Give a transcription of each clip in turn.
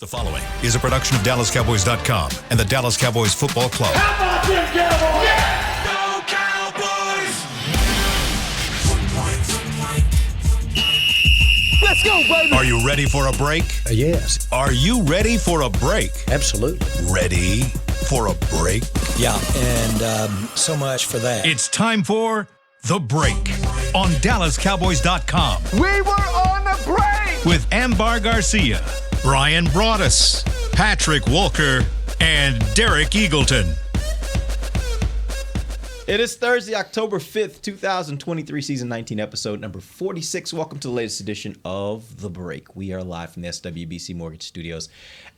The following is a production of DallasCowboys.com and the Dallas Cowboys Football Club. How about them Cowboys? Yeah! Go Cowboys! Let's go, baby! Are you ready for a break? Yes, Are you ready for a break? absolutely. Ready for a break? Yeah, and so much for that. It's time for The Break on DallasCowboys.com We were on a break! with Ambar Garcia, Brian Broaddus, Patrick Walker, and Derek Eagleton. It is Thursday, October 5th, 2023, season 19, episode number 46. Welcome to the latest edition of The Break. We are live from the SWBC Mortgage Studios.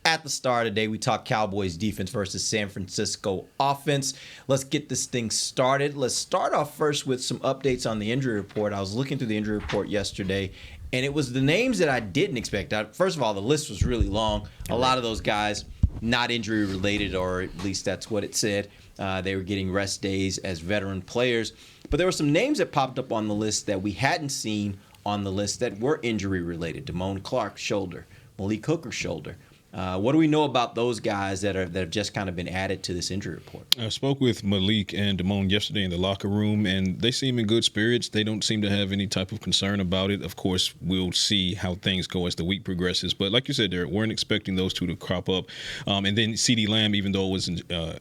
At the start today, we talk Cowboys defense versus San Francisco offense. Let's get this thing started. Let's start off first with some updates on the injury report. I was looking through the injury report yesterday, and it was the names that I didn't expect. First of all, the list was really long. A lot of those guys not injury related, or at least that's what it said. They were getting rest days as veteran players. But there were some names that popped up on the list that we hadn't seen on the list that were injury related. Damone Clark, shoulder. Malik Hooker, shoulder. What do we know about those guys that have just kind of been added to this injury report? I spoke with Malik and Damone yesterday in the locker room, and they seem in good spirits. They don't seem to have any type of concern about it. Of course, we'll see how things go as the week progresses. But like you said, Derek, weren't expecting those two to crop up. And then CeeDee Lamb, even though it was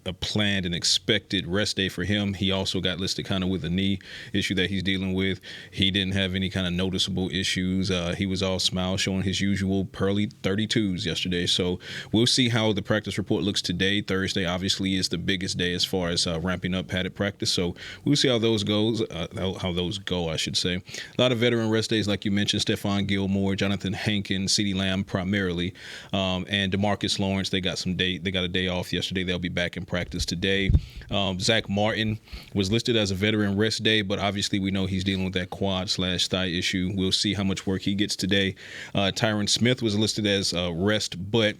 a planned and expected rest day for him, he also got listed kind of with a knee issue that he's dealing with. He didn't have any kind of noticeable issues. He was all smiles, showing his usual pearly 32s yesterday. So we'll see how the practice report looks today. Thursday, obviously, is the biggest day as far as ramping up padded practice. So we'll see how those how those go, I should say. A lot of veteran rest days, like you mentioned, Stephon Gilmore, Jonathan Hankins, CeeDee Lamb primarily, and DeMarcus Lawrence. They got a day off yesterday. They'll be back in practice today. Zach Martin was listed as a veteran rest day, but obviously we know he's dealing with that quad/thigh issue. We'll see how much work he gets today. Tyron Smith was listed as rest, but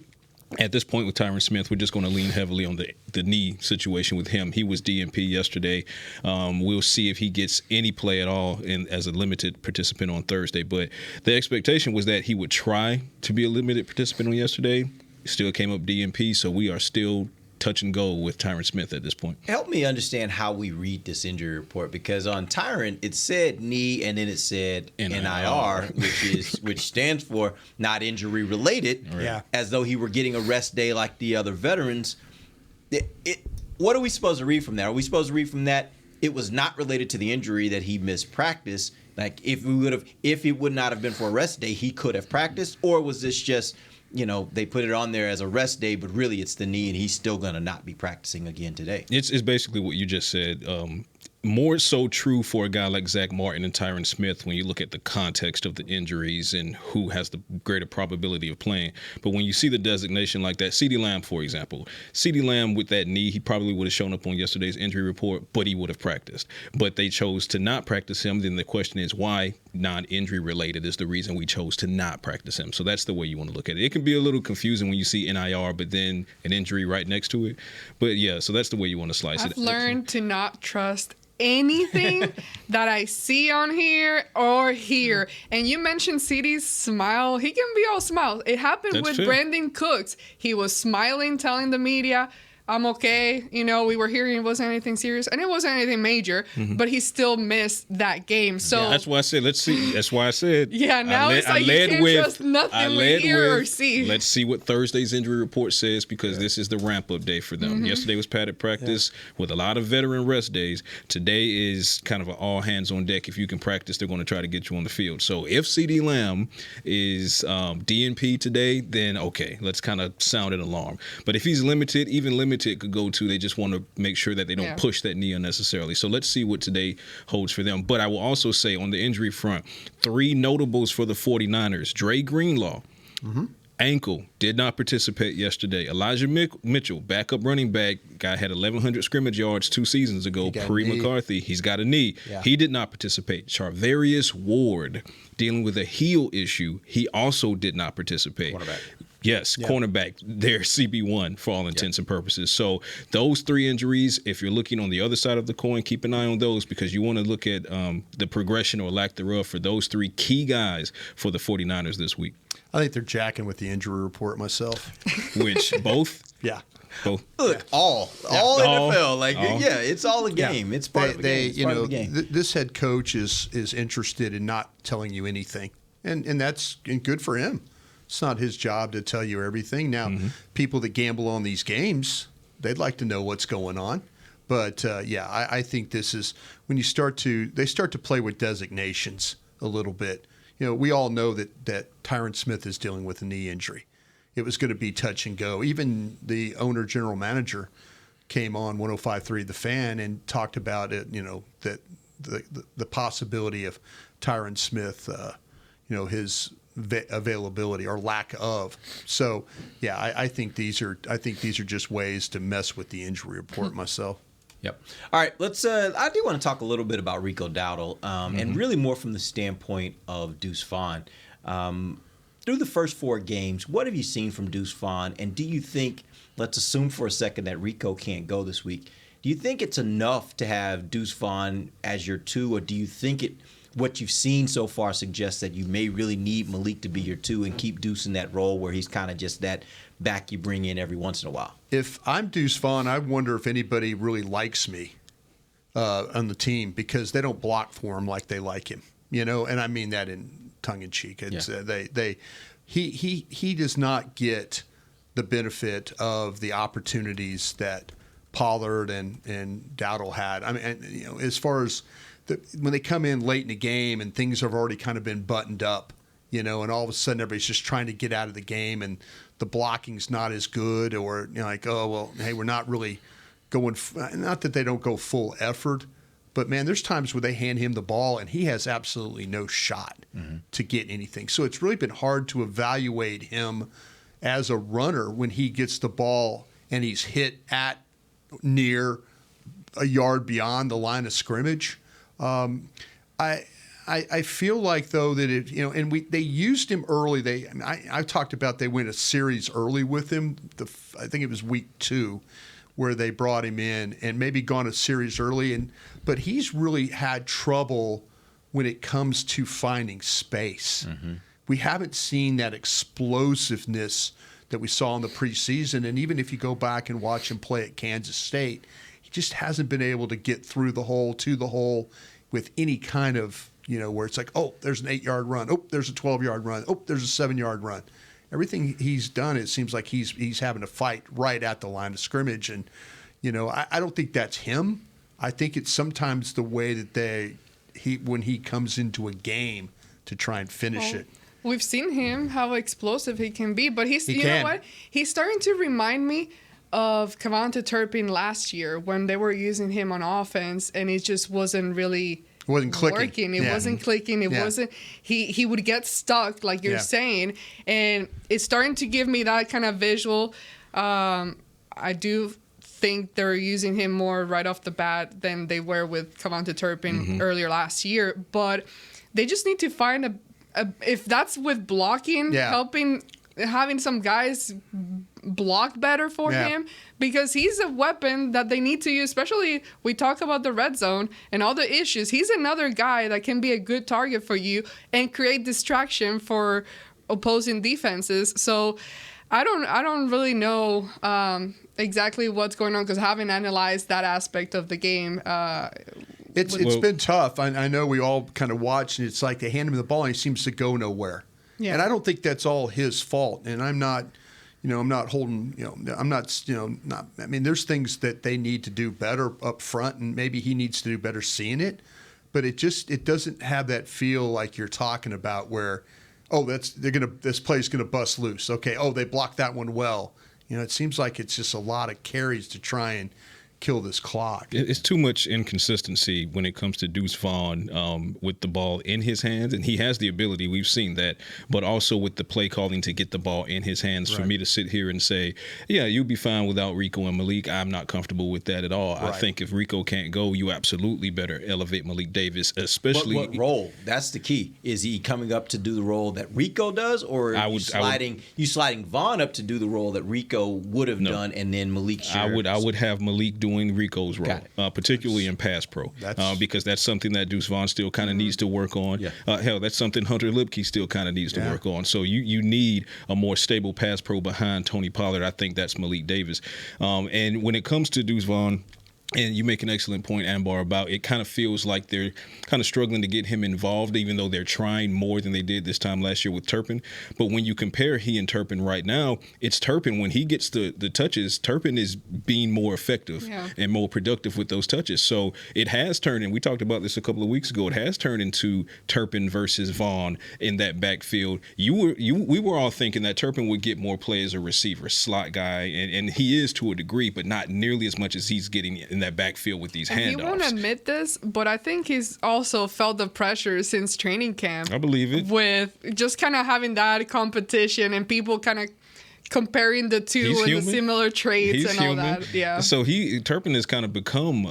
at this point with Tyron Smith, we're just going to lean heavily on the knee situation with him. He was DNP yesterday. We'll see if he gets any play at all as a limited participant on Thursday. But the expectation was that he would try to be a limited participant on yesterday. Still came up DNP, so we are still touch and go with Tyron Smith at this point. Help me understand how we read this injury report, because on Tyron it said knee and then it said NIR, which stands for not injury related, as though he were getting a rest day like the other veterans. What are we supposed to read from that? Are we supposed to read from that it was not related to the injury, that he missed practice? Like if it would not have been for a rest day, he could have practiced? Or was this just, they put it on there as a rest day, but really it's the knee and he's still going to not be practicing again today? It's basically what you just said. More so true for a guy like Zach Martin and Tyron Smith when you look at the context of the injuries and who has the greater probability of playing. But when you see the designation like that, CeeDee Lamb, for example, CeeDee Lamb with that knee, he probably would have shown up on yesterday's injury report, but he would have practiced. But they chose to not practice him. Then the question is, why non-injury related is the reason we chose to not practice him. So that's the way you want to look at it. It can be a little confusing when you see NIR, but then an injury right next to it. But yeah, so that's the way you want to slice it. I've learned to not trust anything that I see on here or hear. And you mentioned CeeDee's smile. He can be all smiles. It happened with Brandon Cooks. He was smiling, telling the media, I'm okay. We were hearing it wasn't anything serious, and it wasn't anything major, but he still missed that game. So that's why I said, let's see. That's why I said, now it's like you can't trust nothing we hear or see. Let's see what Thursday's injury report says, because this is the ramp-up day for them. Yesterday was padded practice with a lot of veteran rest days. Today is kind of an all hands on deck. If you can practice, they're going to try to get you on the field. So if CeeDee Lamb is DNP today, then okay, let's kind of sound an alarm. But if he's limited, even limited could go to, they just want to make sure that they don't push that knee unnecessarily. So let's see what today holds for them. But I will also say on the injury front, 3 notables for the 49ers. Dre Greenlaw, ankle, did not participate yesterday. Elijah Mitchell, backup running back, guy had 1,100 scrimmage yards 2 seasons ago, pre-McCarthy. He's got a knee. He did not participate. Charvarius Ward, dealing with a heel issue. He also did not participate. Yes, cornerback. They're CB1 for all intents and purposes. So those 3 injuries, if you're looking on the other side of the coin, keep an eye on those because you want to look at the progression or lack thereof for those 3 key guys for the 49ers this week. I think they're jacking with the injury report myself. Which, both? Yeah. Both. Look, all NFL. It's all a game. It's part of the game. It's part of the game. This head coach is interested in not telling you anything, and that's good for him. It's not his job to tell you everything. Now, people that gamble on these games, they'd like to know what's going on. But I think this is when they start to play with designations a little bit. We all know that Tyron Smith is dealing with a knee injury. It was going to be touch and go. Even the owner, general manager, came on 105.3 The Fan and talked about it. That the possibility of Tyron Smith, his availability or lack of. So, I think these are just ways to mess with the injury report myself. Yep. All right, let's. I do want to talk a little bit about Rico Dowdle, and really more from the standpoint of Deuce Vaughn. Through the first 4 games, what have you seen from Deuce Vaughn? And do you think, let's assume for a second that Rico can't go this week, do you think it's enough to have Deuce Vaughn as your 2, or do you think what you've seen so far suggests that you may really need Malik to be your 2 and keep Deuce in that role where he's kind of just that back you bring in every once in a while? If I'm Deuce Vaughn, I wonder if anybody really likes me on the team because they don't block for him like they like him, and I mean that in tongue in cheek. It's, he does not get the benefit of the opportunities that Pollard and Dowdle had. I mean, as far as when they come in late in the game and things have already kind of been buttoned up, and all of a sudden everybody's just trying to get out of the game and the blocking's not as good, or we're not really going. Not that they don't go full effort, but man, there's times where they hand him the ball and he has absolutely no shot to get anything. So it's really been hard to evaluate him as a runner when he gets the ball and he's hit at near a yard beyond the line of scrimmage. I feel like though that they used him early. I talked about they went a series early with him. I think it was week 2 where they brought him in and maybe gone a series early, but he's really had trouble when it comes to finding space. We haven't seen that explosiveness that we saw in the preseason, and even if you go back and watch him play at Kansas State, he just hasn't been able to get through the hole to the hole with any kind of where it's like, oh, there's an 8-yard run, oh, there's a 12-yard run, oh, there's a 7-yard run. Everything he's done, it seems like he's having to fight right at the line of scrimmage, and I don't think that's him. I think it's sometimes the way that when he comes into a game to try and finish it. We've seen him how explosive he can be, but know what? He's starting to remind me of Cavante Turpin last year when they were using him on offense, and it just wasn't really. It wasn't clicking. Working. It wasn't clicking. It wasn't. He would get stuck, like you're saying, and it's starting to give me that kind of visual. I do think they're using him more right off the bat than they were with Cavante Turpin earlier last year, but they just need to find if that's with blocking, having some guys block better for him, because he's a weapon that they need to use, especially we talk about the red zone and all the issues. He's another guy that can be a good target for you and create distraction for opposing defenses. So I don't really know exactly what's going on because I haven't analyzed that aspect of the game. It's been tough. I know we all kind of watch, and it's like they hand him the ball and he seems to go nowhere. Yeah. And I don't think that's all his fault. And I'm not holding, I mean, there's things that they need to do better up front, and maybe he needs to do better seeing it. But it doesn't have that feel like you're talking about where, this play's gonna bust loose. Okay, they blocked that one well. It seems like it's just a lot of carries to try and kill this clock. It's too much inconsistency when it comes to Deuce Vaughn with the ball in his hands, and he has the ability. We've seen that, but also with the play calling to get the ball in his hands. For me to sit here and say, yeah, you'll be fine without Rico and Malik, I'm not comfortable with that at all. I think if Rico can't go, you absolutely better elevate Malik Davis, especially. What role? That's the key. Is he coming up to do the role that Rico does, or you sliding Vaughn up to do the role that Rico would have done, and then Malik? I would have Malik doing Rico's role, particularly in pass pro, because that's something that Deuce Vaughn still kind of needs to work on. Hell, that's something Hunter Lipke still kind of needs to work on. So you need a more stable pass pro behind Tony Pollard. I think that's Malik Davis. And when it comes to Deuce Vaughn, and you make an excellent point, Ambar, about it kind of feels like they're kind of struggling to get him involved, even though they're trying more than they did this time last year with Turpin. But when you compare he and Turpin right now, it's Turpin. When he gets the touches, Turpin is being more effective and more productive with those touches. So it has turned, and we talked about this a couple of weeks ago, it has turned into Turpin versus Vaughn in that backfield. We were all thinking that Turpin would get more play as a receiver, slot guy, and he is to a degree, but not nearly as much as he's getting in that backfield with these handoffs. He won't admit this, but I think he's also felt the pressure since training camp. I believe it. With just kind of having that competition and people kind of comparing the two and the similar traits and all that. Yeah. So Turpin has kind of become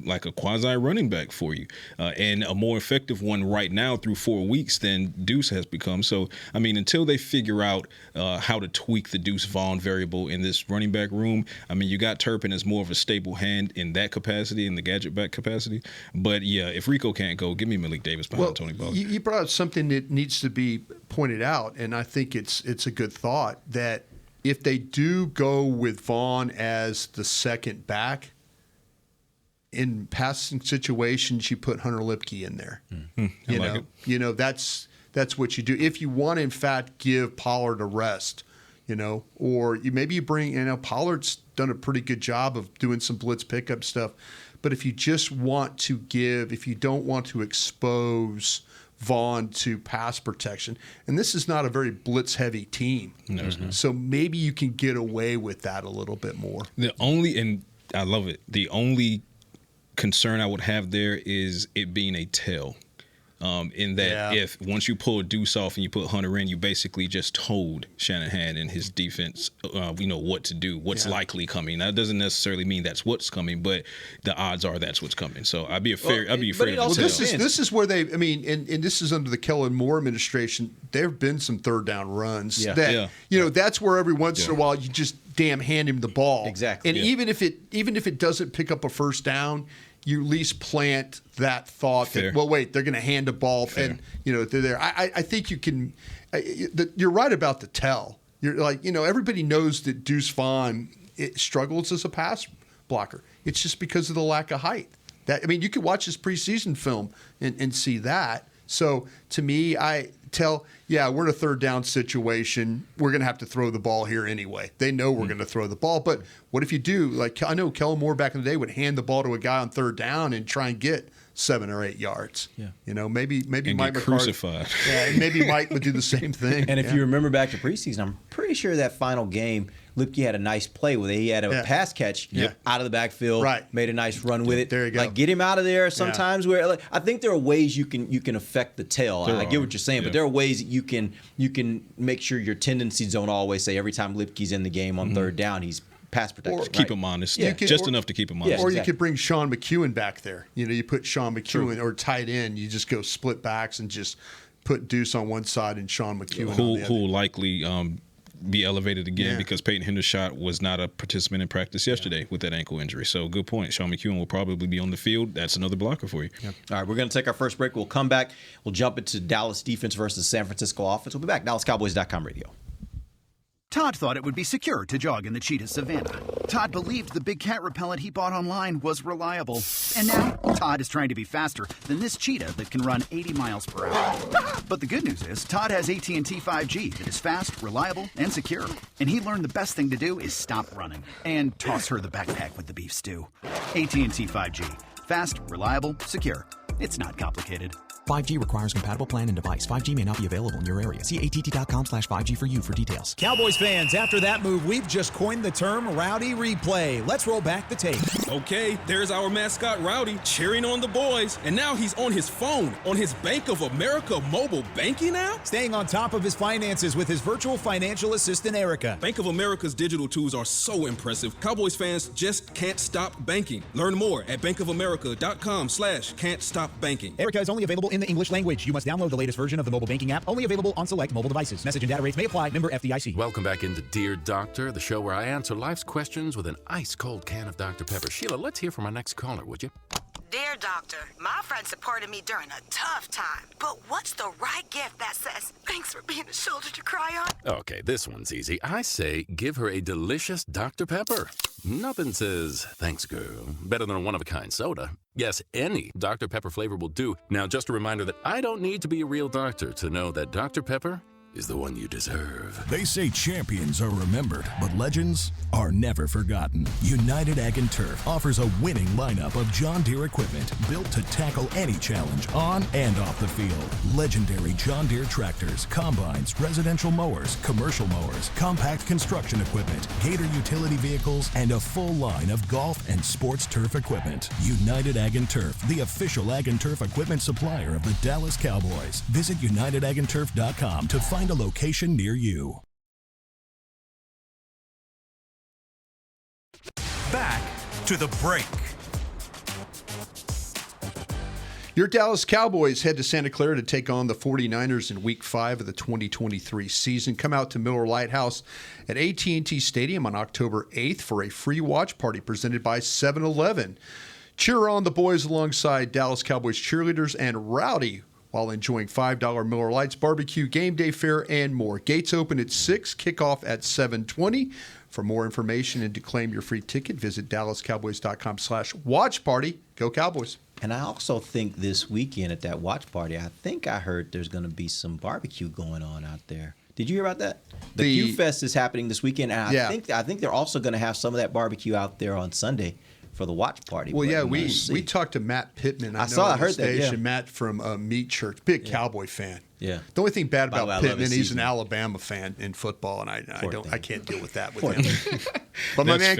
like a quasi running back for you, and a more effective one right now through 4 weeks than Deuce has become. So I mean, until they figure out how to tweak the Deuce Vaughn variable in this running back room, I mean, you got Turpin as more of a stable hand in that capacity, in the gadget back capacity. But yeah, if Rico can't go, give me Malik Davis behind Tony Pollard. You brought up something that needs to be pointed out, and I think it's a good thought that if they do go with Vaughn as the second back, in passing situations, you put Hunter Lipke in there. You know, that's what you do. If you want to, in fact, give Pollard a rest, or maybe you bring, Pollard's done a pretty good job of doing some blitz pickup stuff. But if you just want to if you don't want to expose Vaughn to pass protection, and this is not a very blitz-heavy team, so maybe you can get away with that a little bit more. And I love it, the only concern I would have there is it being a tell. In that if once you pull Deuce off and you put Hunter in, you basically just told Shanahan and his defense, what to do, what's likely coming. That doesn't necessarily mean that's what's coming, but the odds are that's what's coming. So I'd be afraid of the tell. This is where and this is under the Kellen Moore administration. There have been some third down runs that's where every once in a while you just hand him the ball. Exactly. And even if it doesn't pick up a first down, you at least plant that thought that, well, wait, they're going to hand a ball and, they're there. I think you can you're right about the tell. You're like, everybody knows that Deuce Vaughn struggles as a pass blocker. It's just because of the lack of height. You could watch his preseason film and see that. So to me, we're in a third down situation. We're going to have to throw the ball here anyway. They know we're going to throw the ball. But what if you do? Like, I know Kellen Moore back in the day would hand the ball to a guy on third down and try and get 7 or 8 yards. Yeah. Maybe and Mike get crucified. And maybe Mike would do the same thing. And if you remember back to preseason, I'm pretty sure that final game, Lipke had a nice play where he had a pass catch out of the backfield, made a nice run with it. There you go. Like, get him out of there sometimes where I think there are ways you can affect the tail. I get what you're saying, but there are ways that you can make sure your tendencies don't always say every time Lipke's in the game on third down, he's pass protection. Keep him honest. Just enough to keep him honest. Or you could bring Sean McEwen back there. You put Sean McEwen or tight end, you just go split backs and just put Deuce on one side and Sean McEwen on the other. Who will likely be elevated again because Peyton Hendershot was not a participant in practice yesterday with that ankle injury. So good point. Sean McEwen will probably be on the field. That's another blocker for you. All right, we're going to take our first break. We'll come back. We'll jump into Dallas defense versus San Francisco offense. We'll be back. DallasCowboys.com radio. Todd thought it would be secure to jog in the cheetah savanna. Todd believed the big cat repellent he bought online was reliable. And now, Todd is trying to be faster than this cheetah that can run 80 miles per hour. But the good news is, Todd has AT&T 5G that is fast, reliable, and secure. And he learned the best thing to do is stop running and toss her the backpack with the beef stew. AT&T 5G. Fast, reliable, secure. It's not complicated. 5G requires compatible plan and device. 5G may not be available in your area. See att.com/5G for you for details. Cowboys fans, after that move, we've just coined the term Rowdy Replay. Let's roll back the tape. Okay, there's our mascot Rowdy cheering on the boys. And now he's on his phone, on his Bank of America mobile banking app? Staying on top of his finances with his virtual financial assistant, Erica. Bank of America's digital tools are so impressive. Cowboys fans just can't stop banking. Learn more at bankofamerica.com/can't-stop-banking. Erica is only available in the English language. You must download the latest version of the mobile banking app, only available on select mobile devices. Message and data rates may apply. Member FDIC. Welcome back into Dear Doctor, the show where I answer life's questions with an ice-cold can of Dr. Pepper. Sheila, let's hear from our next caller, would you? Dear Doctor, my friend supported me during a tough time. But what's the right gift that says, thanks for being a shoulder to cry on? Okay, this one's easy. I say give her a delicious Dr. Pepper. Nothing says, thanks, girl, better than a one-of-a-kind soda. Yes, any Dr. Pepper flavor will do. Now, just a reminder that I don't need to be a real doctor to know that Dr. Pepper is the one you deserve. They say champions are remembered, but legends are never forgotten. United Ag and Turf offers a winning lineup of John Deere equipment built to tackle any challenge on and off the field. Legendary John Deere tractors, combines, residential mowers, commercial mowers, compact construction equipment, Gator utility vehicles, and a full line of golf and sports turf equipment. United Ag and Turf, the official Ag and Turf equipment supplier of the Dallas Cowboys. Visit UnitedAgAndTurf.com to find a location near you. Back to the break. Your Dallas Cowboys head to Santa Clara to take on the 49ers in Week 5 of the 2023 season. Come out to Miller Lite House at AT&T Stadium on October 8th for a free watch party presented by 7-Eleven. Cheer on the boys alongside Dallas Cowboys cheerleaders and Rowdy while enjoying $5 Miller Lites barbecue, game day fare, and more. Gates open at 6, kickoff at 7:20. For more information and to claim your free ticket, visit DallasCowboys.com/watch party. Go Cowboys. And I also think this weekend at that watch party, I think I heard there's going to be some barbecue going on out there. Did you hear about that? The Q-Fest is happening this weekend, and I think they're also going to have some of that barbecue out there on Sunday for the watch party. Well, yeah, we talked to Matt Pittman. I heard that. Yeah. Matt from Meat Church, big Cowboy fan. Yeah. The only thing bad about Pittman, he's an Alabama fan in football, and I can't deal with that with him. But my man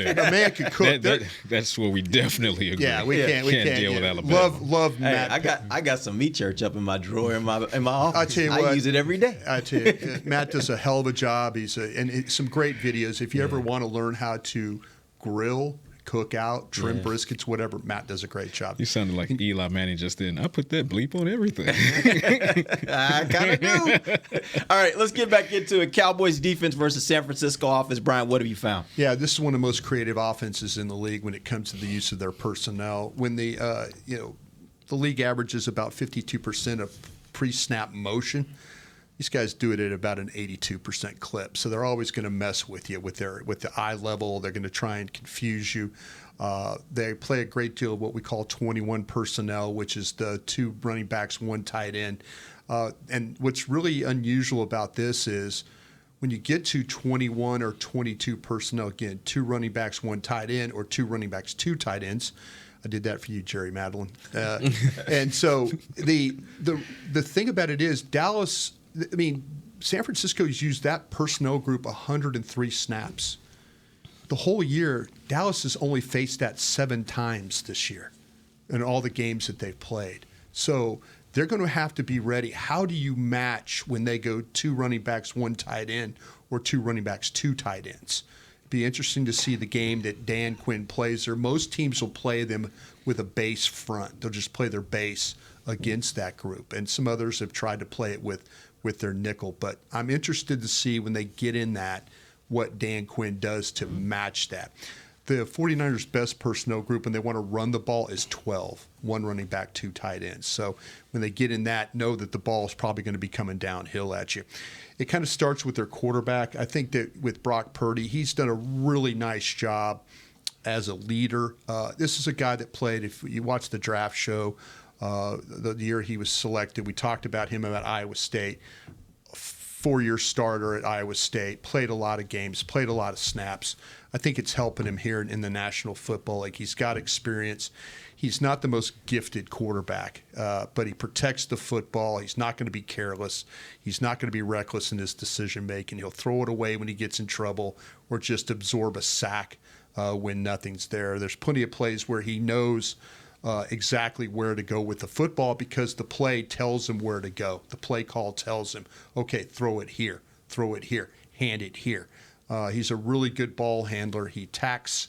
can cook. That's where we definitely agree. Yeah, we can't deal with Alabama. Love Matt. I got some Meat Church up in my drawer in my office. I tell you what, I use it every day. I tell you, Matt does a hell of a job. And some great videos. If you ever want to learn how to grill, cook out, trim briskets, whatever, Matt does a great job. You sounded like Eli Manning just then. I put that bleep on everything. I kind of do. All right, let's get back into it. Cowboys defense versus San Francisco offense. Brian, what have you found? Yeah, this is one of the most creative offenses in the league when it comes to the use of their personnel. When the league averages about 52% of pre-snap motion, these guys do it at about an 82% clip. So they're always going to mess with you with the eye level. They're going to try and confuse you. They play a great deal of what we call 21 personnel, which is the 2 running backs, 1 tight end. And what's really unusual about this is when you get to 21 or 22 personnel, again, 2 running backs, 1 tight end, or 2 running backs, 2 tight ends. I did that for you, Jerry Madeline. And so the thing about it is Dallas – San Francisco's used that personnel group 103 snaps. The whole year, Dallas has only faced that 7 times this year in all the games that they've played. So they're going to have to be ready. How do you match when they go 2 running backs, 1 tight end, or 2 running backs, 2 tight ends? It'd be interesting to see the game that Dan Quinn plays there. Most teams will play them with a base front. They'll just play their base against that group. And some others have tried to play it with their nickel. But I'm interested to see when they get in that what Dan Quinn does to match that. The 49ers' best personnel group when they want to run the ball is 12, 1 running back, 2 tight ends. So when they get in that, know that the ball is probably going to be coming downhill at you. It kind of starts with their quarterback. I think that with Brock Purdy, he's done a really nice job as a leader. This is a guy that played, if you watch the draft show, the year he was selected, we talked about him at Iowa State. four-year starter at Iowa State, played a lot of games, played a lot of snaps. I think it's helping him here in the National Football League. He's got experience. He's not the most gifted quarterback, but he protects the football. He's not going to be careless. He's not going to be reckless in his decision-making. He'll throw it away when he gets in trouble or just absorb a sack when nothing's there. There's plenty of plays where he knows exactly where to go with the football because the play tells him where to go. The play call tells him, okay, throw it here, hand it here. He's a really good ball handler. He attacks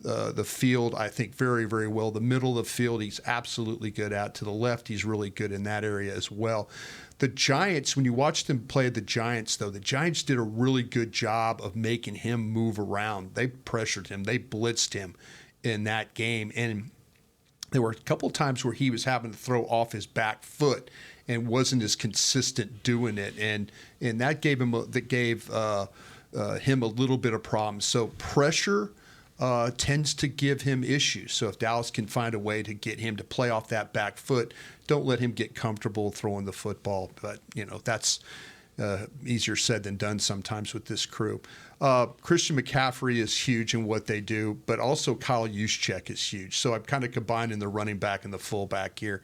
the field, I think, very, very well. The middle of the field, he's absolutely good at. To the left, he's really good in that area as well. The Giants, when you watch them play the Giants, though, the Giants did a really good job of making him move around. They pressured him. They blitzed him in that game. And there were a couple of times where he was having to throw off his back foot and wasn't as consistent doing it. And that gave him him a little bit of problems. So pressure tends to give him issues. So if Dallas can find a way to get him to play off that back foot, don't let him get comfortable throwing the football. But, that's easier said than done sometimes with this crew. Christian McCaffrey is huge in what they do, but also Kyle Juszczyk is huge. So I'm kind of combining the running back and the fullback here.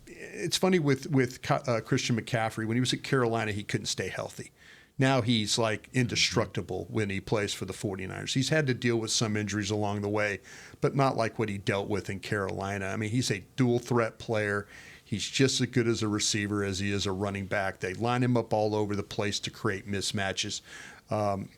It's funny with Christian McCaffrey, when he was at Carolina, he couldn't stay healthy. Now he's like indestructible when he plays for the 49ers. He's had to deal with some injuries along the way, but not like what he dealt with in Carolina. I mean, he's a dual threat player. He's just as good as a receiver as he is a running back. They line him up all over the place to create mismatches.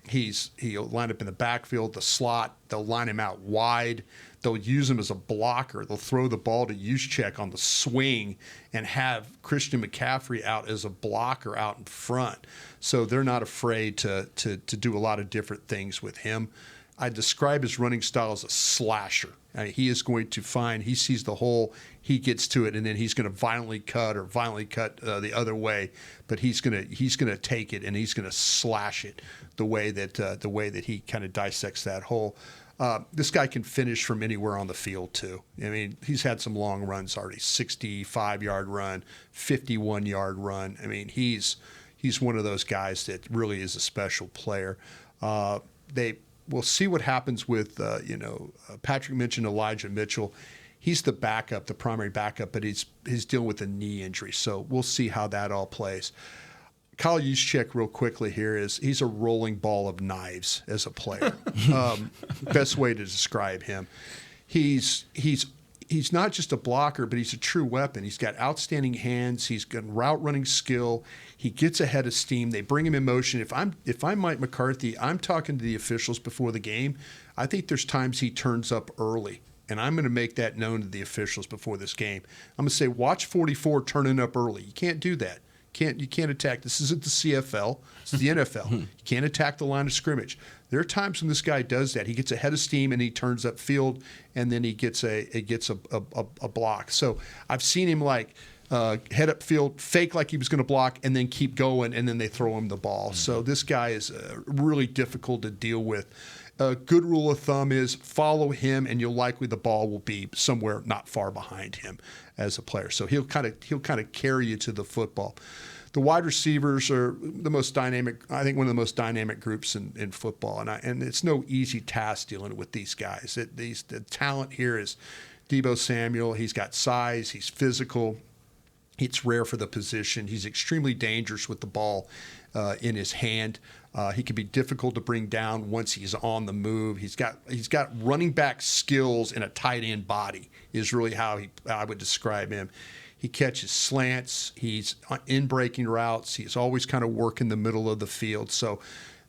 He'll line up in the backfield, the slot. They'll line him out wide. They'll use him as a blocker. They'll throw the ball to Juszczyk on the swing and have Christian McCaffrey out as a blocker out in front. So they're not afraid to do a lot of different things with him. I describe his running style as a slasher. I mean, he is going to he sees the hole, he gets to it, and then he's going to violently cut the other way. But he's going to take it and he's going to slash it the way that he kind of dissects that hole. This guy can finish from anywhere on the field too. I mean, he's had some long runs already: 65-yard run, 51-yard run. I mean, he's one of those guys that really is a special player. We'll see what happens with, Patrick mentioned Elijah Mitchell. He's the backup, the primary backup, but he's dealing with a knee injury. So we'll see how that all plays. Kyle Juszczyk, real quickly here, he's a rolling ball of knives as a player. Best way to describe him. He's not just a blocker, but he's a true weapon. He's got outstanding hands. He's got route running skill. He gets ahead of steam. They bring him in motion. If I'm Mike McCarthy, I'm talking to the officials before the game. I think there's times he turns up early, and I'm going to make that known to the officials before this game. I'm going to say, watch 44 turning up early. You can't do that. You can't attack. This isn't the CFL. It's the NFL. You can't attack the line of scrimmage. There are times when this guy does that. He gets ahead of steam and he turns up field, and then he gets a block. So I've seen him head up field, fake like he was going to block, and then keep going, and then they throw him the ball. So this guy is really difficult to deal with. A good rule of thumb is follow him, and you'll likely the ball will be somewhere not far behind him as a player. So he'll kind of carry you to the football. The wide receivers are the most dynamic. I think one of the most dynamic groups in football, and it's no easy task dealing with these guys. The talent here is Deebo Samuel. He's got size. He's physical. It's rare for the position. He's extremely dangerous with the ball in his hand. He can be difficult to bring down once he's on the move. He's got running back skills and a tight end body is really how I would describe him. He catches slants. He's in breaking routes. He's always kind of working the middle of the field. So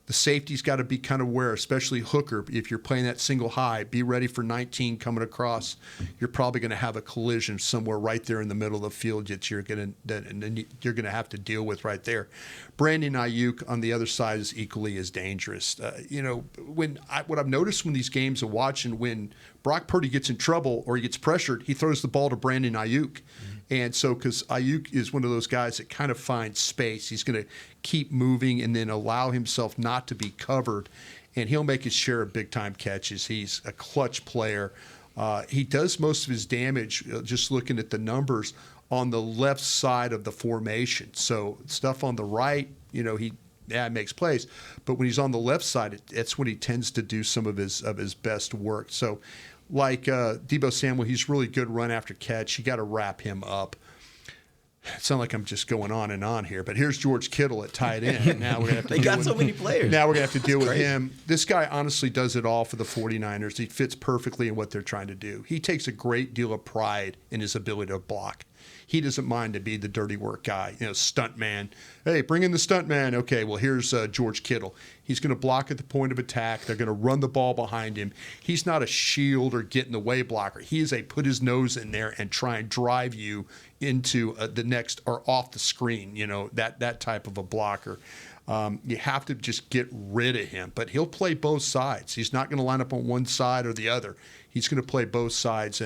the safety's got to be kind of aware, especially hooker. If you're playing that single high, be ready for 19 coming across. You're probably going to have a collision somewhere right there in the middle of the field that you're going to have to deal with right there. Brandon Ayuk on the other side is equally as dangerous. What I've noticed when these games are watching, when Brock Purdy gets in trouble or he gets pressured, he throws the ball to Brandon Ayuk. Mm-hmm. And so, because Ayuk is one of those guys that kind of finds space, he's going to keep moving and then allow himself not to be covered, and he'll make his share of big-time catches. He's a clutch player. He does most of his damage, just looking at the numbers, on the left side of the formation. So stuff on the right, he makes plays, but when he's on the left side, it's when he tends to do some of his best work. So, like Deebo Samuel, he's really good run after catch. You got to wrap him up. It sounds like I'm just going on and on here, but here's George Kittle at tight end. Now we're gonna have to they got so many players. Now we're gonna have to deal with him. This guy honestly does it all for the 49ers. He fits perfectly in what they're trying to do. He takes a great deal of pride in his ability to block. He doesn't mind to be the dirty work guy, stunt man. Hey, bring in the stunt man. Okay, well, here's George Kittle. He's going to block at the point of attack. They're going to run the ball behind him. He's not a shield or get in the way blocker. He is a put his nose in there and try and drive you into the next or off the screen, that type of a blocker. You have to just get rid of him, but he'll play both sides. He's not going to line up on one side or the other. He's going to play both sides,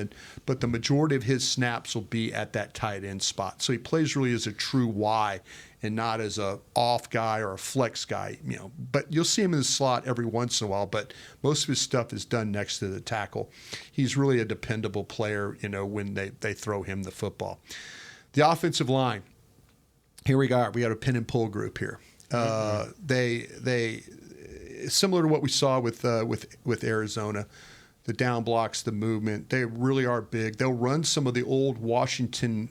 but the majority of his snaps will be at that tight end spot. So he plays really as a true Y and not as a off guy or a flex guy, But you'll see him in the slot every once in a while, but most of his stuff is done next to the tackle. He's really a dependable player, when they throw him the football. The offensive line, here we got a pin and pull group here. They similar to what we saw with Arizona. The down blocks, the movement, they really are big. They'll run some of the old Washington,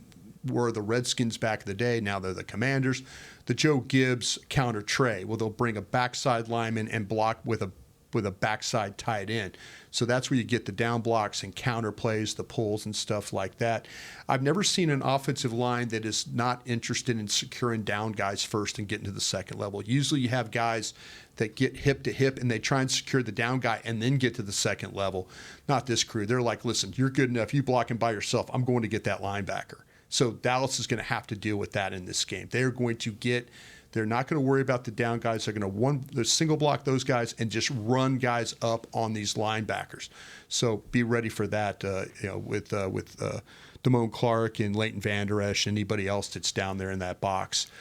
were the Redskins back in the day. Now they're the Commanders. The Joe Gibbs counter tray. Well, they'll bring a backside lineman and block with a backside tight end. So that's where you get the down blocks and counter plays, the pulls and stuff like that. I've never seen an offensive line that is not interested in securing down guys first and getting to the second level. Usually you have guys that get hip to hip and they try and secure the down guy and then get to the second level. Not this crew. They're like, listen, you're good enough. You block him by yourself. I'm going to get that linebacker. So Dallas is going to have to deal with that in this game. They're not going to worry about the down guys. They're going to single block those guys and just run guys up on these linebackers. So be ready for that. With Damone Clark and Leighton Vander Esch, anybody else that's down there in that box.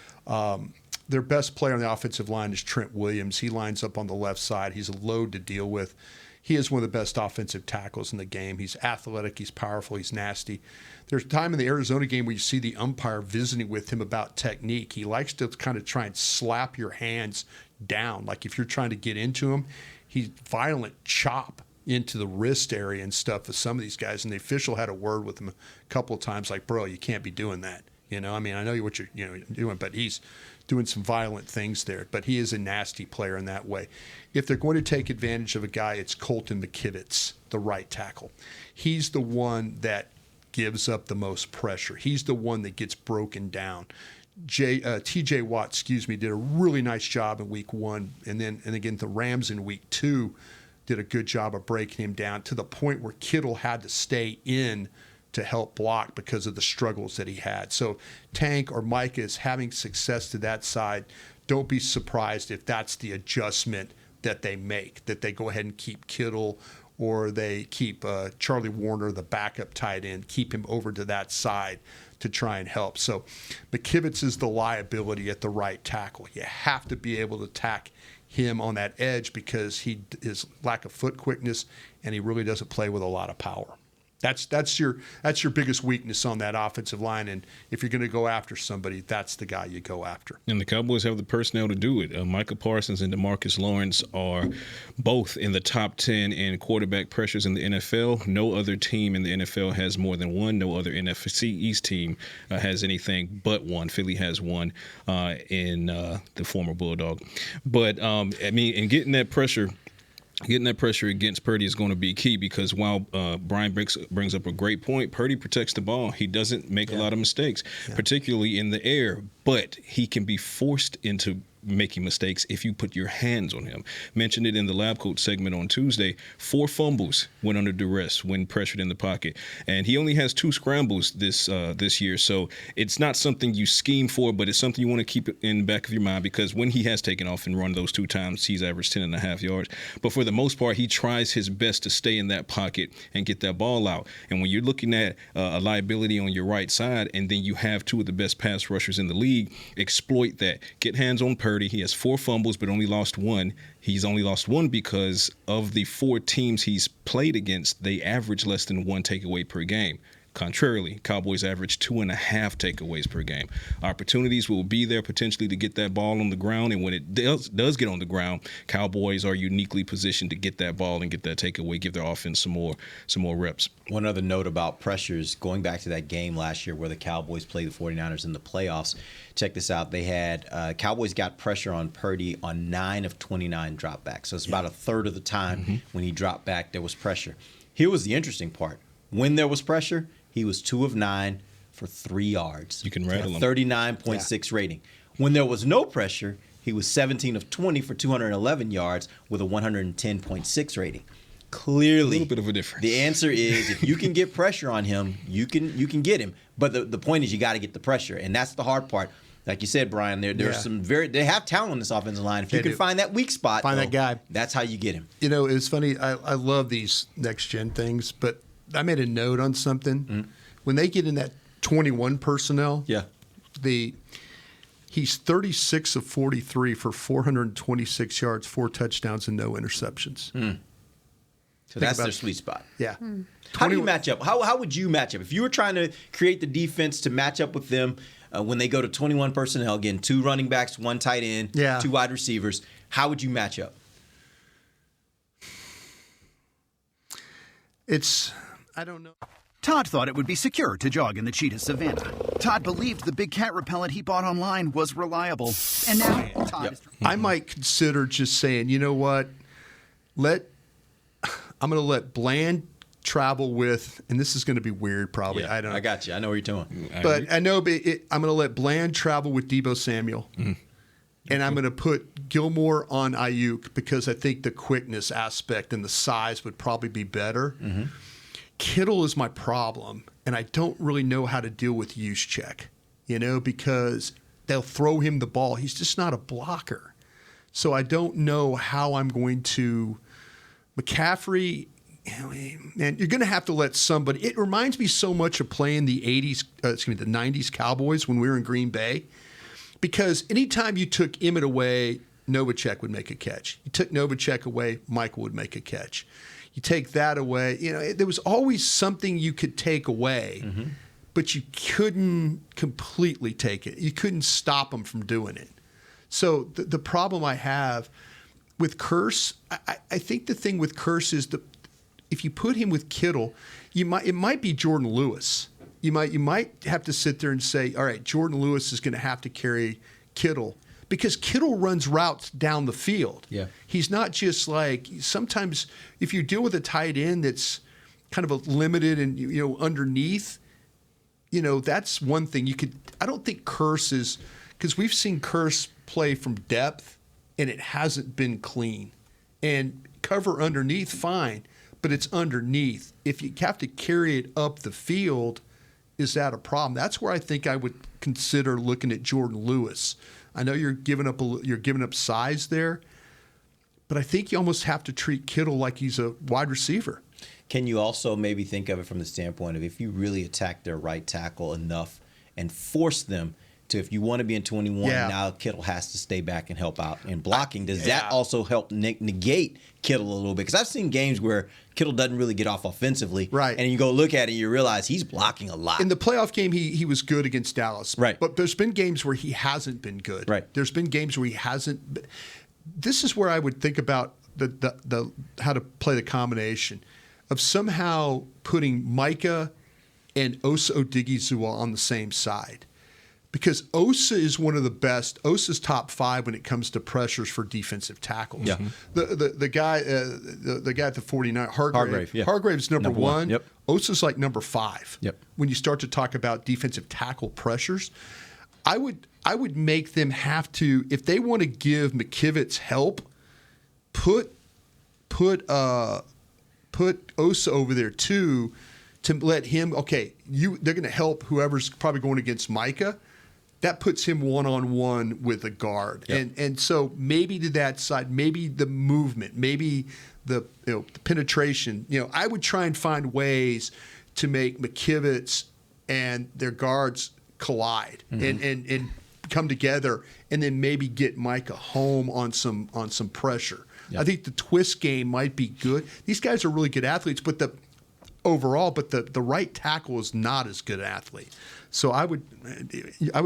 Their best player on the offensive line is Trent Williams. He lines up on the left side. He's a load to deal with. He is one of the best offensive tackles in the game. He's athletic. He's powerful. He's nasty. There's a time in the Arizona game where you see the umpire visiting with him about technique. He likes to kind of try and slap your hands down. Like if you're trying to get into him, he's violent chop into the wrist area and stuff with some of these guys. And the official had a word with him a couple of times like, bro, you can't be doing that. I know what you're doing, but he's doing some violent things there. But he is a nasty player in that way. If they're going to take advantage of a guy, it's Colton McKivitz, the right tackle. He's the one that gives up the most pressure. He's the one that gets broken down. T.J. Watt, did a really nice job in week 1. And again, the Rams in week 2 did a good job of breaking him down to the point where Kittle had to stay in to help block because of the struggles that he had. So Tank or Micah is having success to that side. Don't be surprised if that's the adjustment that they make, that they go ahead and keep Kittle or they keep Charlie Warner, the backup tight end, keep him over to that side to try and help. So McKivitz is the liability at the right tackle. You have to be able to attack him on that edge because his lack of foot quickness, and he really doesn't play with a lot of power. That's your biggest weakness on that offensive line, and if you're going to go after somebody, that's the guy you go after. And the Cowboys have the personnel to do it. Micah Parsons and DeMarcus Lawrence are both in the top 10 in quarterback pressures in the NFL. No other team in the NFL has more than one. No other NFC East team has anything but one. Philly has one in the former Bulldog. But, in getting that pressure against Purdy is going to be key because while Brian brings up a great point, Purdy protects the ball. He doesn't make a lot of mistakes, particularly in the air, but he can be forced into making mistakes if you put your hands on him. Mentioned it in the Lab Coat segment on Tuesday. 4 fumbles when under duress, when pressured in the pocket. And he only has 2 scrambles this year. So it's not something you scheme for, but it's something you want to keep in the back of your mind because when he has taken off and run those 2 times, he's averaged 10.5 yards. But for the most part, he tries his best to stay in that pocket and get that ball out. And when you're looking at a liability on your right side and then you have 2 of the best pass rushers in the league, exploit that. Get hands on Purdy. He has 4 fumbles, but only lost 1. He's only lost 1 because of the 4 teams he's played against, they average less than 1 takeaway per game. Contrarily, Cowboys average 2.5 takeaways per game. Opportunities will be there potentially to get that ball on the ground, and when it does get on the ground, Cowboys are uniquely positioned to get that ball and get that takeaway, give their offense some more reps. One other note about pressures, going back to that game last year where the Cowboys played the 49ers in the playoffs. Check this out. They had Cowboys got pressure on Purdy on 9 of 29 dropbacks. So it's about a third of the time when he dropped back, there was pressure. Here was the interesting part. When there was pressure, he was 2 of 9 for 3 yards. You can rattle him. 39.6 rating. When there was no pressure, he was 17 of 20 for 211 yards with a 110.6 rating. Clearly, a little bit of a difference. The answer is if you can get pressure on him, you can get him. But the point is you got to get the pressure, and that's the hard part. Like you said, Brian, there's some they have talent on this offensive line. If you can find that weak spot, that guy. That's how you get him. You know, it's funny. I love these next gen things, but I made a note on something. When they get in that 21 personnel, he's 36 of 43 for 426 yards, 4 touchdowns, and no interceptions. So that's their sweet spot. Yeah. How do you match up? How would you match up? If you were trying to create the defense to match up with them when they go to 21 personnel, again, 2 running backs, 1 tight end, 2 wide receivers, how would you match up? I don't know. Todd thought it would be secure to jog in the cheetah savanna. Todd believed the big cat repellent he bought online was reliable. And now Todd is... I might consider just saying, you know what? I'm going to let Bland travel with, and this is going to be weird probably. Yeah, I got you. I know where you're doing. But I know I'm going to let Bland travel with Deebo Samuel. And I'm going to put Gilmore on Ayuk because I think the quickness aspect and the size would probably be better. Kittle is my problem, and I don't really know how to deal with Juszczyk, because they'll throw him the ball. He's just not a blocker. So I don't know how I'm going to – McCaffrey, man, you're going to have to let somebody – it reminds me so much of playing the 90s Cowboys when we were in Green Bay. Because anytime you took Emmett away, Novacek would make a catch. You took Novacek away, Michael would make a catch. You take that away, there was always something you could take away, but you couldn't completely take it. You couldn't stop them from doing it. So the problem I have with Curse, I think the thing with Curse is if you put him with Kittle, it might be Jordan Lewis. You might have to sit there and say, all right, Jordan Lewis is going to have to carry Kittle because Kittle runs routes down the field. Yeah. He's not just like sometimes if you deal with a tight end that's kind of a limited and underneath, that's one thing you could. I don't think Curse is because we've seen Curse play from depth and it hasn't been clean. And cover underneath, fine, but it's underneath. If you have to carry it up the field. Is that a problem? That's where I think I would consider looking at Jordan Lewis. I know you're giving up size there, but I think you almost have to treat Kittle like he's a wide receiver. Can you also maybe think of it from the standpoint of if you really attack their right tackle enough and force them to, if you want to be in 21, now Kittle has to stay back and help out in blocking. Does that also help negate Kittle a little bit? Because I've seen games where Kittle doesn't really get off offensively. Right. And you go look at it and you realize he's blocking a lot. In the playoff game, he was good against Dallas. Right. But there's been games where he hasn't been good. Right. There's been games where he hasn't. This is where I would think about the how to play the combination of somehow putting Micah and Osa Odigizua on the same side. Because Osa is one of the best. Osa's top 5 when it comes to pressures for defensive tackles. Yeah. The guy at the 49, Hargrave's number 1. Yep. Osa's like number 5. Yep. When you start to talk about defensive tackle pressures, I would make them have to, if they want to give McKivitz help, put Osa over there too, to let him. They're going to help whoever's probably going against Micah. That puts him one-on-one with a guard. Yep. And so maybe to that side, maybe the movement, maybe the penetration. I would try and find ways to make McKivitz and their guards collide and come together and then maybe get Micah home on some pressure. Yep. I think the twist game might be good. These guys are really good athletes, but overall, but the right tackle is not as good an athlete. So I would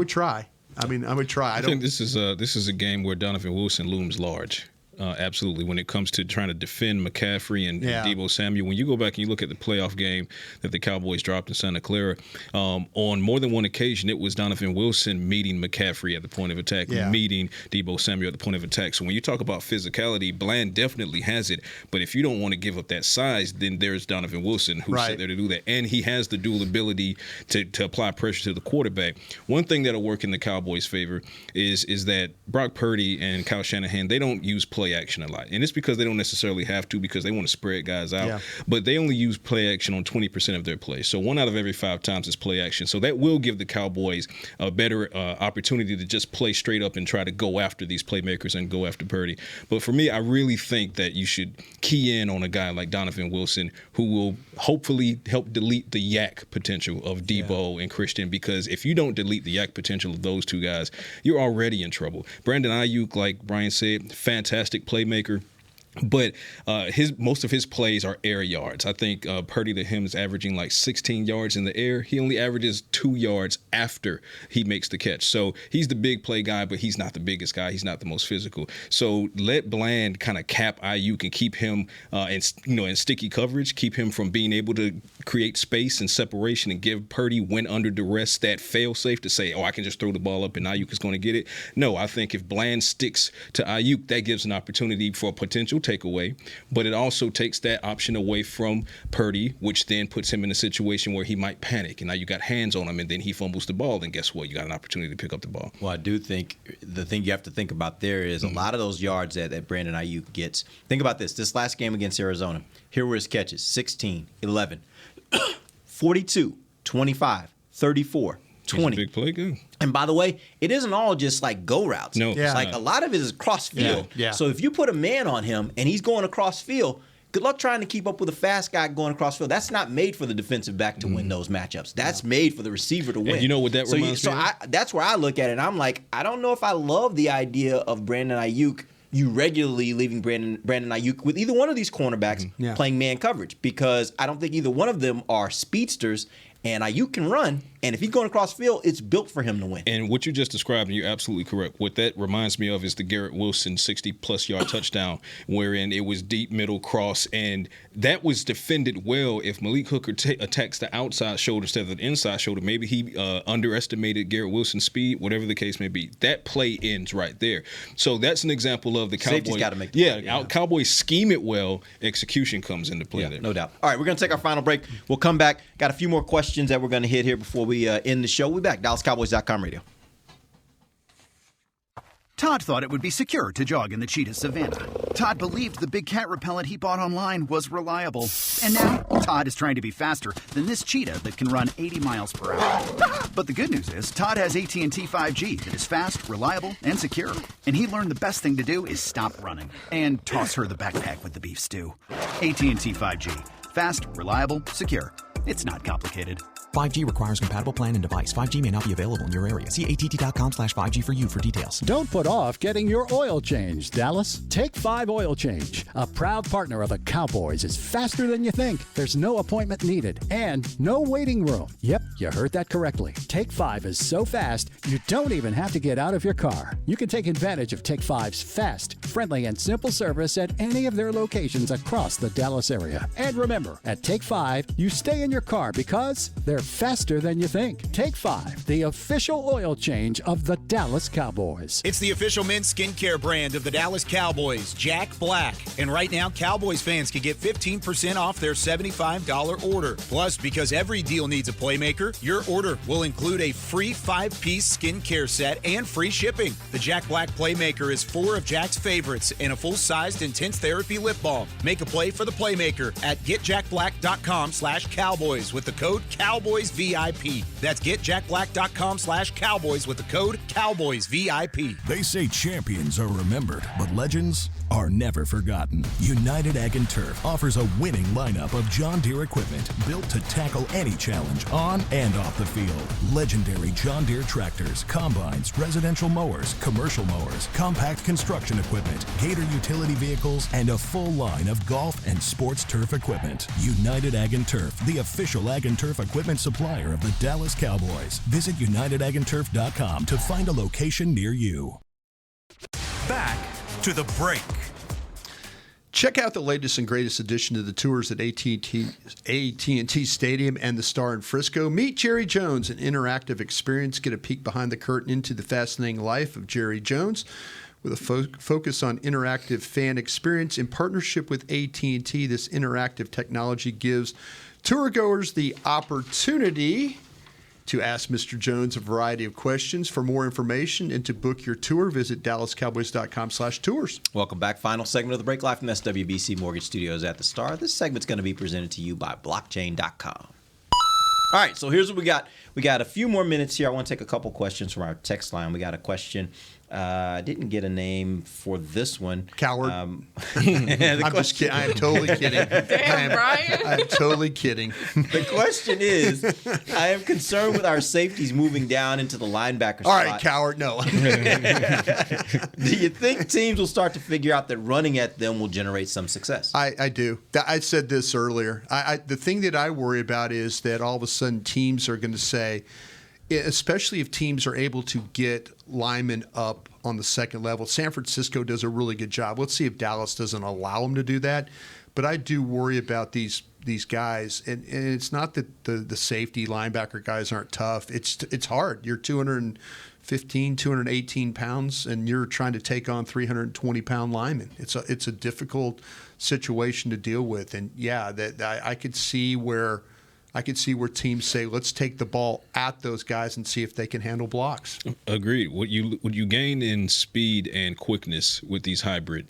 try. I would try. I think this is a game where Donovan Wilson looms large. Absolutely. When it comes to trying to defend McCaffrey and Deebo Samuel, when you go back and you look at the playoff game that the Cowboys dropped in Santa Clara, on more than one occasion, it was Donovan Wilson meeting McCaffrey at the point of attack, meeting Deebo Samuel at the point of attack. So when you talk about physicality, Bland definitely has it. But if you don't want to give up that size, then there's Donovan Wilson who's set there to do that. And he has the dual ability to apply pressure to the quarterback. One thing that'll work in the Cowboys' favor is that Brock Purdy and Kyle Shanahan, they don't use play action a lot. And it's because they don't necessarily have to, because they want to spread guys out. Yeah. But they only use play action on 20% of their plays. So 1 out of every 5 times is play action. So that will give the Cowboys a better opportunity to just play straight up and try to go after these playmakers and go after Purdy. But for me, I really think that you should key in on a guy like Donovan Wilson, who will hopefully help delete the yak potential of Deebo and Christian, because if you don't delete the yak potential of those two guys, you're already in trouble. Brandon Ayuk, like Brian said, fantastic playmaker. But most of his plays are air yards. I think Purdy to him is averaging like 16 yards in the air. He only averages 2 yards after he makes the catch. So he's the big play guy, but he's not the biggest guy. He's not the most physical. So let Bland kind of cap Ayuk and keep him in sticky coverage, keep him from being able to create space and separation, and give Purdy, when under duress, that fail safe to say, I can just throw the ball up and Ayuk is going to get it. No, I think if Bland sticks to Ayuk, that gives an opportunity for a potential takeaway, but it also takes that option away from Purdy, which then puts him in a situation where he might panic, and now you got hands on him, and then he fumbles the ball. Then guess what? You got an opportunity to pick up the ball. Well, I do think the thing you have to think about there is a lot of those yards that Brandon Ayuk gets. Think about this last game against Arizona. Here were his catches: 16, 11, 42, 25, 34. 20. Big play, good. And by the way, it isn't all just like go routes. No, it's like a lot of it is cross field. Yeah. So if you put a man on him and he's going across field, good luck trying to keep up with a fast guy going across field. That's not made for the defensive back to win those matchups. That's made for the receiver to win. And you know what that reminds me of? That's where I look at it. And I'm like, I don't know if I love the idea of Brandon Ayuk, you regularly leaving Brandon Ayuk with either one of these cornerbacks playing man coverage, because I don't think either one of them are speedsters. And Ayuk can run, and if he's going across field, it's built for him to win. And what you just described, and you're absolutely correct. What that reminds me of is the Garrett Wilson 60-plus yard touchdown, wherein it was deep middle cross, and that was defended well. If Malik Hooker attacks the outside shoulder instead of the inside shoulder, maybe he underestimated Garrett Wilson's speed, whatever the case may be. That play ends right there. So that's an example of the Cowboys. Safety's got to make the play. Cowboys scheme it well. Execution comes into play there. No doubt. All right, we're going to take our final break. We'll come back. Got a few more questions that we're going to hit here before we end the show. We'll be back. DallasCowboys.com radio. Todd thought it would be secure to jog in the cheetah savanna. Todd believed the big cat repellent he bought online was reliable. And now, Todd is trying to be faster than this cheetah that can run 80 miles per hour. But the good news is, Todd has AT&T 5G that is fast, reliable, and secure. And he learned the best thing to do is stop running and toss her the backpack with the beef stew. AT&T 5G. Fast, reliable, secure. It's not complicated. 5G requires compatible plan and device. 5G may not be available in your area. See att.com/5G for you for details. Don't put off getting your oil changed, Dallas. Take 5 Oil Change. A proud partner of the Cowboys is faster than you think. There's no appointment needed and no waiting room. Yep, you heard that correctly. Take 5 is so fast, you don't even have to get out of your car. You can take advantage of Take 5's fast, friendly, and simple service at any of their locations across the Dallas area. And remember, at Take 5, you stay in your car because they're faster than you think. Take 5, the official oil change of the Dallas Cowboys. It's the official men's skincare brand of the Dallas Cowboys, Jack Black. And right now, Cowboys fans can get 15% off their $75 order. Plus, because every deal needs a playmaker, your order will include a free 5-piece skincare set and free shipping. The Jack Black Playmaker is 4 of Jack's favorites and a full-sized intense therapy lip balm. Make a play for the playmaker at getjackblack.com/Cowboys with the code CowboysVIP. That's getjackblack.com/Cowboys with the code CowboysVIP. They say champions are remembered, but legends are never forgotten. United Ag and Turf offers a winning lineup of John Deere equipment built to tackle any challenge on and off the field. Legendary John Deere tractors, combines, residential mowers, commercial mowers, compact construction equipment, Gator utility vehicles, and a full line of golf and sports turf equipment. United Ag and Turf, the official Ag and Turf equipment supplier of the Dallas Cowboys. Visit UnitedAgAndTurf.com to find a location near you. Back to the break. Check out the latest and greatest addition to the tours at AT&T Stadium and the Star in Frisco. Meet Jerry Jones, an interactive experience. Get a peek behind the curtain into the fascinating life of Jerry Jones. With a focus on interactive fan experience in partnership with AT&T, this interactive technology gives tourgoers the opportunity to ask Mr. Jones a variety of questions. For more information and to book your tour, visit DallasCowboys.com/tours. Welcome back. Final segment of the break, live from SWBC Mortgage Studios at the Star. This segment's going to be presented to you by Blockchain.com. All right, so here's what we got. We got a few more minutes here. I want to take a couple questions from our text line. We got a question. I didn't get a name for this one. Coward. I'm just kidding. I am totally kidding. Damn, Brian. I'm totally kidding. The question is, I am concerned with our safeties moving down into the linebacker All spot. right, coward, no. Do you think teams will start to figure out that running at them will generate some success? I do. I said this earlier. The thing that I worry about is that all of a sudden teams are going to say, especially if teams are able to get linemen up on the second level. San Francisco does a really good job. Let's see if Dallas doesn't allow them to do that. But I do worry about these guys, and it's not that the safety linebacker guys aren't tough. It's hard. You're 215, 218 pounds, and you're trying to take on 320-pound linemen. It's a difficult situation to deal with, and yeah, that I could see where teams say, let's take the ball at those guys and see if they can handle blocks. Agreed. What you gain in speed and quickness with these hybrid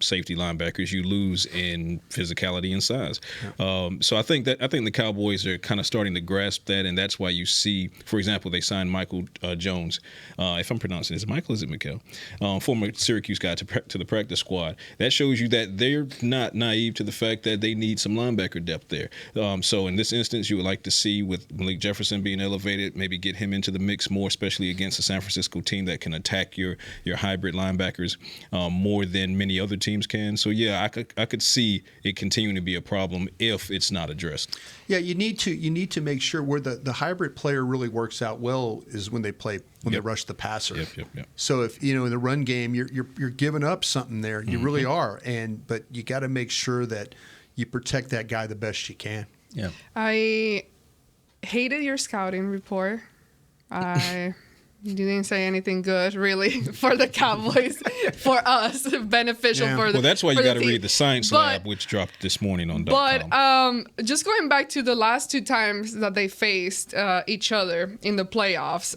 safety linebackers, you lose in physicality and size. Yeah. So I think the Cowboys are kind of starting to grasp that, and that's why you see, for example, they signed Michael Jones. If I'm pronouncing it, is it Michael? Is it Mikhail? Former Syracuse guy to the practice squad. That shows you that they're not naive to the fact that they need some linebacker depth there. So in this instance, you would like to see, with Malik Jefferson being elevated, maybe get him into the mix more, especially against a San Francisco team that can attack your hybrid linebackers more than many other teams can. So yeah, I could see it continuing to be a problem if it's not addressed. Yeah, you need to make sure where the hybrid player really works out well is when they rush the passer. Yep. So if in the run game you're giving up something there, you really are, but you got to make sure that you protect that guy the best you can. Yeah. I hated your scouting report. You didn't say anything good, really, for the Cowboys, for us, beneficial for the Well, that's why you got to team. read the Science Lab, which dropped this morning on .com. But just going back to the last two times that they faced each other in the playoffs,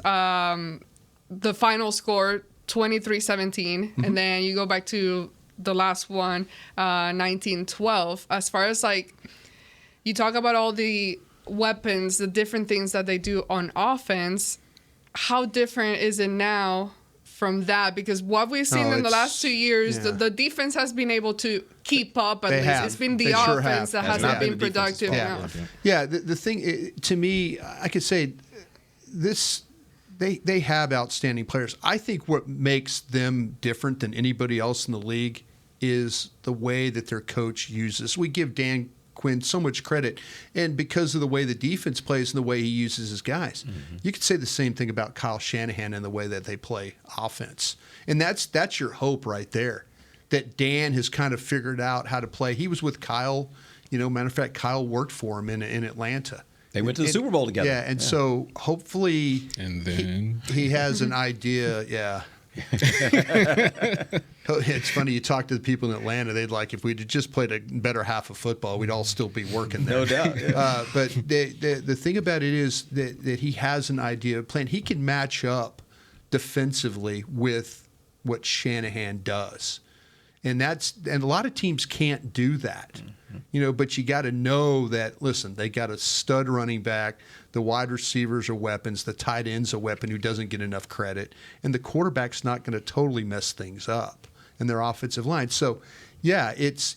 the final score, 23-17, and then you go back to the last one, 19-12. As far as you talk about all the weapons, the different things that they do on offense, how different is it now from that? Because what we've seen in the last 2 years, the defense has been able to keep up at least. It's been the offense that hasn't been productive enough. Yeah, the thing, to me, I could say this, they have outstanding players. I think what makes them different than anybody else in the league is the way that their coach uses. We give Dan Quinn so much credit, and because of the way the defense plays and the way he uses his guys. You could say the same thing about Kyle Shanahan and the way that they play offense, and that's your hope right there, that Dan has kind of figured out how to play. He was with Kyle, matter of fact, Kyle worked for him in Atlanta. They went to the Super Bowl together. Yeah, and so hopefully and then he has an idea. Yeah. It's funny, you talk to the people in Atlanta, they'd like, if we'd just played a better half of football, we'd all still be working there. No doubt. Yeah. But the thing about it is that he has an idea of playing. He can match up defensively with what Shanahan does. And a lot of teams can't do that. But you got to know that, listen, they got a stud running back, the wide receivers are weapons, the tight end's a weapon who doesn't get enough credit, and the quarterback's not going to totally mess things up. and their offensive line. So, yeah, it's.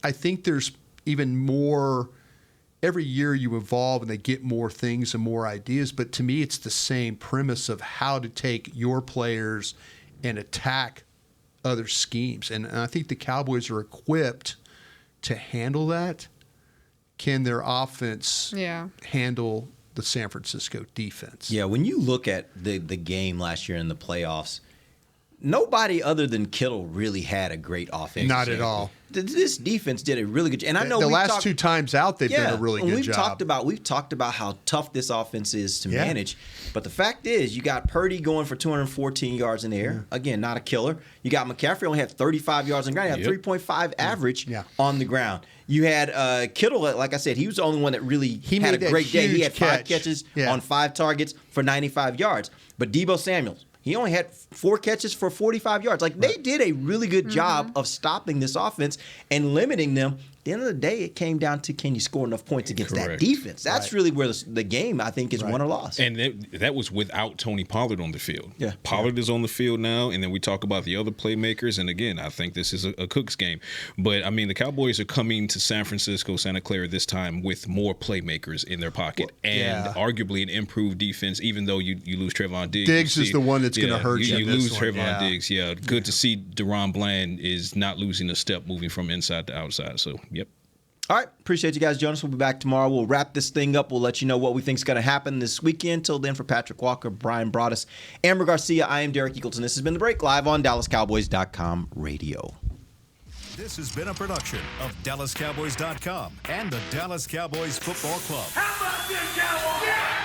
I think there's even more. Every year you evolve and they get more things and more ideas. But to me, it's the same premise of how to take your players and attack other schemes. And I think the Cowboys are equipped to handle that. Can their offense handle the San Francisco defense? Yeah, when you look at the game last year in the playoffs, nobody other than Kittle really had a great offense. Not at all. This defense did a really good job. And I know the last 2 times out, they've done a really good job. We've talked about how tough this offense is to manage. But the fact is, you got Purdy going for 214 yards in the air. Again, not a killer. You got McCaffrey only had 35 yards on the ground. He had 3.5 average on the ground. You had Kittle, like I said, he was the only one that really had a great day. He had 5 catches on 5 targets for 95 yards. But Deebo Samuel, he only had 4 catches for 45 yards. Like, they did a really good job of stopping this offense and limiting them. At the end of the day, it came down to, can you score enough points against that defense? That's really where the game, I think, is won or lost. And that was without Tony Pollard on the field. Yeah. Pollard is on the field now, and then we talk about the other playmakers. And, again, I think this is a Cook's game. But, I mean, the Cowboys are coming to San Francisco, Santa Clara this time with more playmakers in their pocket and arguably an improved defense, even though you lose Trevon Diggs. Diggs is the one that's going to hurt you. You lose Trevon Diggs. Yeah, good to see Deron Bland is not losing a step moving from inside to outside. So, yep. All right. Appreciate you guys joining us. We'll be back tomorrow. We'll wrap this thing up. We'll let you know what we think is going to happen this weekend. Till then, for Patrick Walker, Brian Broaddus, Amber Garcia, I am Derek Eagleton. This has been The Break, live on DallasCowboys.com radio. This has been a production of DallasCowboys.com and the Dallas Cowboys Football Club. How about this, Cowboys? Yeah!